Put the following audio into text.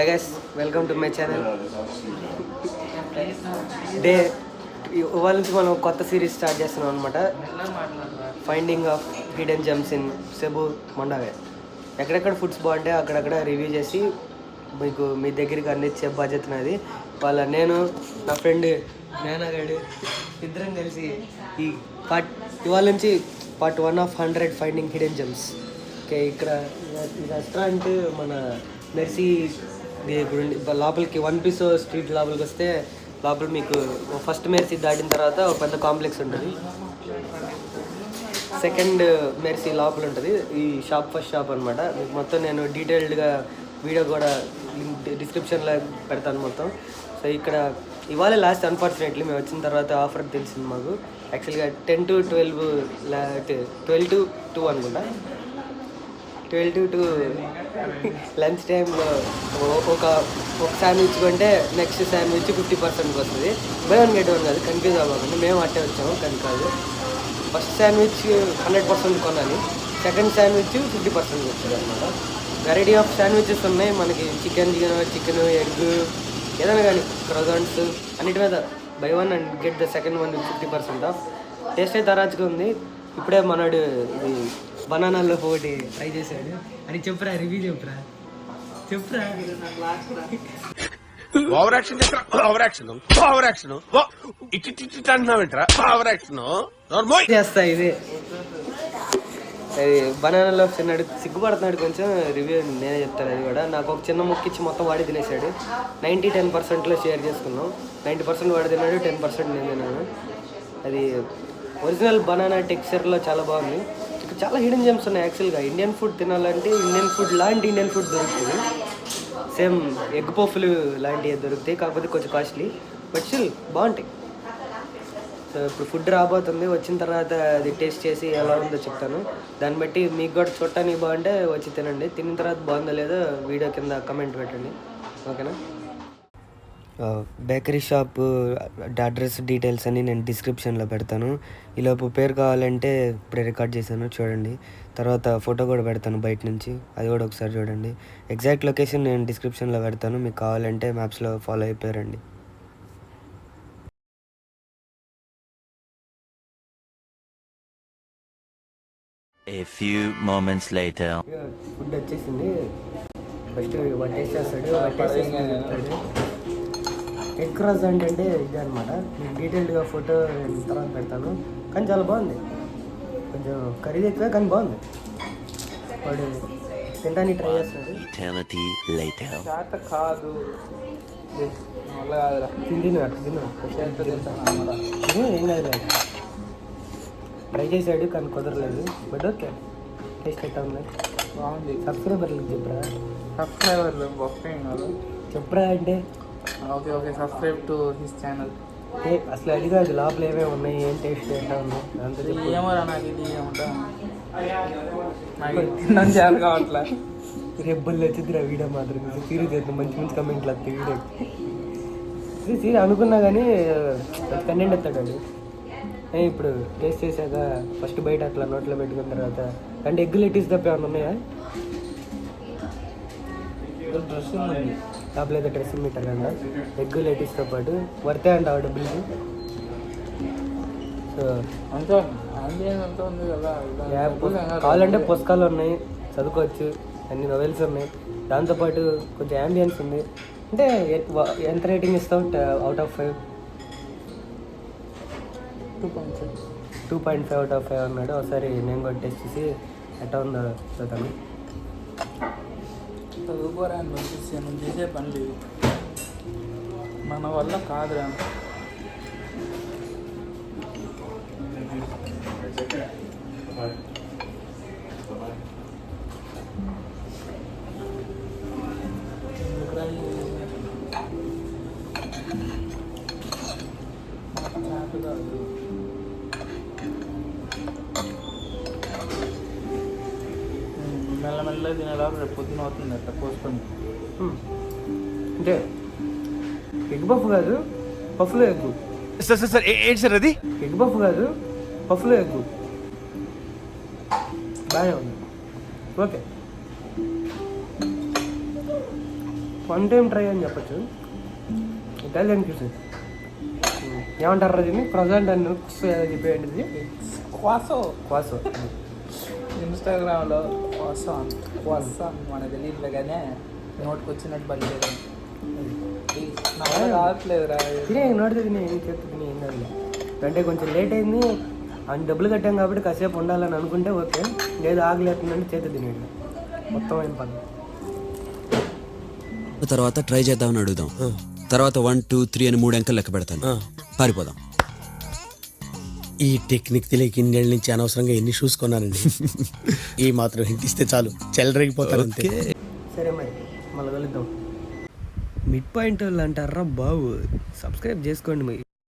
Hi guys, welcome to my channel. డే ఇవాళ నుంచి మనం కొత్త సిరీస్ స్టార్ట్ చేస్తున్నాం అనమాట. Finding of hidden gems in Cebu మొండావే. ఎక్కడెక్కడ ఫుడ్స్ బాగుంటాయి అక్కడక్కడ రివ్యూ చేసి మీకు మీ దగ్గరికి అందించే బాధ్యత నాది. నేను నా ఫ్రెండ్ నానాగాడు ఇద్దరం కలిసి ఇవాళ నుంచి part 1 of 100 finding hidden gems. Okay, ఇక్కడ ఈ రెస్టారెంట్ మన మెర్సీ లోపలికి 1 పీస్ స్ట్రీట్ లోపలికి వస్తే లోపల మీకు ఫస్ట్ మెర్సీ దాటిన తర్వాత ఒక పెద్ద కాంప్లెక్స్ ఉంటుంది. సెకండ్ మెర్సీ లోపల ఉంటుంది. ఈ షాప్ ఫస్ట్ షాప్ అనమాట. మీకు మొత్తం నేను డీటెయిల్డ్గా వీడియో కూడా డిస్క్రిప్షన్లో పెడతాను మొత్తం. సో ఇక్కడ ఇవాళ లాస్ట్ అన్ఫార్చునేట్లీ మేము వచ్చిన తర్వాత ఆఫర్ తెలిసింది మాకు. యాక్చువల్గా 10 to 12 to 2 అనుకుంటా. 12 to 2 లంచ్ టైంలో ఒక శాండ్విచ్ కొంటే నెక్స్ట్ శాండ్విచ్ 50% వస్తుంది. బై 1 get 1 కాదు, కన్ఫ్యూజ్ అవ్వకుండా మేము అట్టే వచ్చాము. కానీ కాదు, ఫస్ట్ శాండ్విచ్ 100% కొనాలి, సెకండ్ శాండ్విచ్ 50% వస్తుంది అనమాట. వెరైటీ ఆఫ్ శాండ్విచెస్ ఉన్నాయి మనకి. చికెన్ ఎగ్ ఏదైనా కానీ క్రోసాంట్స్ అన్నిటి మీద by 1 and get the second one with 50% of. Taste అయితే తరాచుగా ఉంది. ఇప్పుడే మనడు ఇది బనానాల్లో ఒకటి ట్రై చేశాడు. అని చెప్పురా, రివ్యూ చెప్పురా. చేస్తా ఇది అది బనానాలో చిన్నాడు సిగ్గుపడుతున్నాడు కొంచెం. రివ్యూ నేనే చెప్తాను. అది కూడా నాకు ఒక చిన్న ముక్క ఇచ్చి మొత్తం వాడి తినేసాడు. 90-10%లో షేర్ చేసుకున్నాం. 90% వాడి తిన్నాడు, 10% నేను తిన్నాను. అది ఒరిజినల్ బనానా టెక్స్చర్లో చాలా బాగుంది. ఇక్కడ చాలా హిడెన్ జెమ్స్ ఉన్నాయి. యాక్చువల్గా ఇండియన్ ఫుడ్ తినాలంటే ఇండియన్ ఫుడ్ లాంటి ఇండియన్ ఫుడ్ దొరుకుతుంది. సేమ్ ఎగ్ పఫ్లు లాంటివి దొరుకుతాయి, కాకపోతే కొంచెం కాస్ట్లీ, బట్ స్టిల్ బాగుంటాయి. సో ఇప్పుడు ఫుడ్ రాబోతుంది. వచ్చిన తర్వాత అది టేస్ట్ చేసి ఎలా ఉందో చెప్తాను. దాన్ని బట్టి మీకు కూడా చూడటానికి బాగుంటే వచ్చి తినండి. తిన్న తర్వాత బాగుందో లేదో వీడియో కింద కమెంట్ పెట్టండి, ఓకేనా? బేకరీ షాప్ అడ్రస్ డీటెయిల్స్ అన్నీ నేను డిస్క్రిప్షన్లో పెడతాను. ఈలోపు పేరు కావాలంటే ఇప్పుడే రికార్డ్ చేశాను చూడండి. తర్వాత ఫోటో కూడా పెడతాను బయట నుంచి, అది కూడా ఒకసారి చూడండి. ఎగ్జాక్ట్ లొకేషన్ నేను డిస్క్రిప్షన్లో పెడతాను. మీకు కావాలంటే మ్యాప్స్లో ఫాలో అయిపోయారండి. A few moments later. Food వచ్చేసింది. ఫస్ట్ టేస్ట్ చేస్తాడు. ఎగ్ క్రోసాంట్ అంటే ఇది అనమాట. మీకు డీటెయిల్డ్గా ఫోటో తర్వాత పెడతాను. కానీ చాలా బాగుంది. కొంచెం ఖరీదు ఎక్కువ కానీ బాగుంది. వాడు తినడానికి ట్రై చేస్తాడు. కాదు ఏం కాదు. ట్రై చేశాడు కానీ కుదరలేదు, బట్ ఓకే. టేస్ట్ ఎట్టా ఉంది? బాగుంది. సబ్స్క్రైబర్లకు చెప్పురా అంటే okay subscribe to his channel. అసలు అది కాదు, లోపల ఏమేమి ఉన్నాయి, ఏం టేస్ట్ ఎట్టా ఉంది అంత ఏమరా. నాకు ఇది ఏమంటా నాకు తిన్నాను చేయాలి కావట్లే. రెబ్బల్లో వచ్చిందిరా వీడియో మాత్రం. సీరియస్ చేద్దాం, మంచి మంచి కమెంట్లు వస్తాయి వీడియో. సీరియస్ అనుకున్నా కానీ కంటెంట్ ఎత్తాడు అండి. ఇప్పుడు టేస్ట్ చేశాక ఫస్ట్ బయట అట్లా నోట్లో పెట్టుకున్న తర్వాత అంటే ఎగ్ లెటీస్ తప్ప ఏమన్నా ఉన్నాయా? డ్రెస్సింగ్ ఉంది లోపల అయితే డ్రెస్సింగ్ మీటర్ అంట. ఎగ్ లెటీస్తో పాటు వర్తే అంట ఆ డబ్బులకి. సో అంతా అంతా ఉంది కదా. కావాలంటే పుస్తకాలు ఉన్నాయి, చదువుకోవచ్చు. అన్ని నవెల్స్ ఉన్నాయి. దాంతోపాటు కొంచెం యాంబియన్స్ ఉంది. అంటే ఎంత రేటింగ్ ఇస్తావు అవుట్ ఆఫ్ 5? 2.5 out of 5 అన్నాడు. ఒకసారి నేను కూడా టెస్ట్ చేసి ఎట్లా ఉందో చూద్దాను. చదువుకోరా అని పంపిస్తే మనం చేసే పని లేదు, మన వల్ల కాదురా. మెల్లమెల్ల తినేలా రేపు పొద్దున అవుతుంది అట్లా కోసుకొని. అంటే ఎగ్ పఫ్ కాదు, పఫ్లో ఎగ్గు. సార్ ఏంటి సార్ అది? ఎగ్ పఫ్ కాదు, పఫ్లో ఎగ్గు. బాగానే ఉంది, ఓకే. వన్ టైం ట్రై అని చెప్పచ్చు. ఇటాలియన్ క్యూజిన్ ఏమంటారు దీన్ని? ప్రజెంట్ అని చెప్పేయండి. ఇది క్వాసో క్వాసో. ఇన్స్టాగ్రామ్లో క్వాసాన్ మనకు తెలియదు కానీ నోట్కి వచ్చినట్టు పనిలేదు. రావట్లేదురా. తినే నోటితో తినే చేతి తినే ఏం కాదు. అంటే కొంచెం లేట్ అయింది అని డబ్బులు కట్టాం కాబట్టి కాసేపు ఉండాలని అనుకుంటే ఓకే, లేదు ఆగలేతుందంటే చేతి తినేది మొత్తం అయిన పని. తర్వాత ట్రై చేద్దామని అడుగుదాం. తర్వాత 1 2 3 అని 3 అంకెలు లెక్క పెడతాను. పారిపోదాం. ఈ టెక్నిక్ తెలియక ఇన్నేళ్ళ నుంచి అనవసరంగా ఎన్ని షూస్ కొన్నానండి. ఈ మాత్రం హింట్ ఇస్తే చాలు చెలరేగిపోతారు అంతే. సరే మరి మళ్ళీ కలుద్దాం. మిడ్ పాయింట్ వాళ్ళు అంటారా బాబు, సబ్స్క్రైబ్ చేసుకోండి మరి.